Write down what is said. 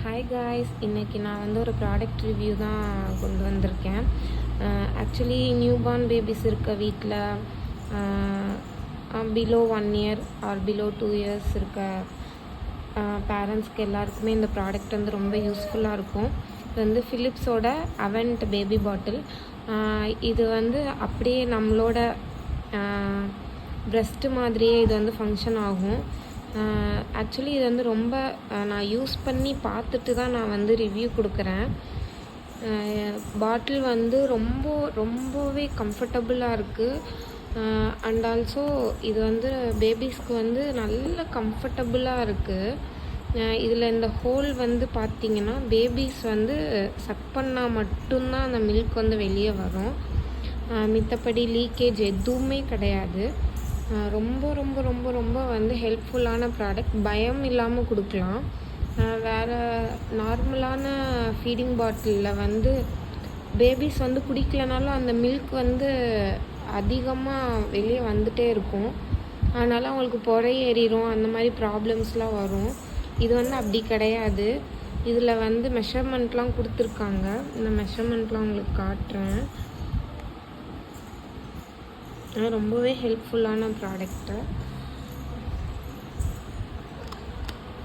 Hi guys, இன்றைக்கி நான் வந்து ஒரு ப்ராடக்ட் ரிவ்யூ தான் கொண்டு வந்திருக்கேன். ஆக்சுவலி நியூ பார்ன் பேபிஸ் இருக்க வீட்டில் below 1 year are below 2 years இருக்க பேரண்ட்ஸ்க்கு எல்லாருக்குமே இந்த ப்ராடக்ட் வந்து ரொம்ப யூஸ்ஃபுல்லாக இருக்கும். இது வந்து ஃபிலிப்ஸோட அவென்ட் பேபி பாட்டில். இது வந்து அப்படியே நம்மளோட ப்ரெஸ்ட்டு மாதிரியே இது வந்து ஃபங்க்ஷன் ஆகும். ஆக்சுவலி இது வந்து ரொம்ப நான் யூஸ் பண்ணி பார்த்துட்டு தான் நான் வந்து ரிவ்யூ கொடுக்குறேன். பாட்டில் வந்து ரொம்பவே கம்ஃபர்டபுளாக இருக்குது. அண்ட் ஆல்சோ இது வந்து பேபிஸ்க்கு வந்து நல்ல கம்ஃபர்டபுளாக இருக்குது. இதில் இந்த ஹோல் வந்து பார்த்திங்கன்னா பேபிஸ் வந்து சக் பண்ணால் மட்டும்தான் அந்த மில்க் வந்து வெளியே வரும். மித்தபடி லீக்கேஜ் எதுவுமே கிடையாது. ரொம்ப ரொம்ப ரொம்ப ரொம்ப வந்து ஹெல்ப்ஃபுல்லான ப்ராடக்ட். பயம் இல்லாமல் கொடுக்கலாம். வேறு நார்மலான ஃபீடிங் பாட்டிலில் வந்து பேபிஸ் வந்து குடிக்கலனாலும் அந்த மில்க் வந்து அதிகமாக வெளியே வந்துகிட்டே இருக்கும். அதனால் அவங்களுக்கு பொறை ஏறிடும், அந்த மாதிரி ப்ராப்ளம்ஸ்லாம் வரும். இது வந்து அப்படி கிடையாது. இதில் வந்து மெஷர்மெண்ட்லாம் கொடுத்துருக்காங்க. இந்த மெஷர்மெண்ட்லாம் உங்களுக்கு காட்டுறேன். ரொம்பவே ஹெல்ப்ஃபுல்லான ப்ராடக்ட்டு.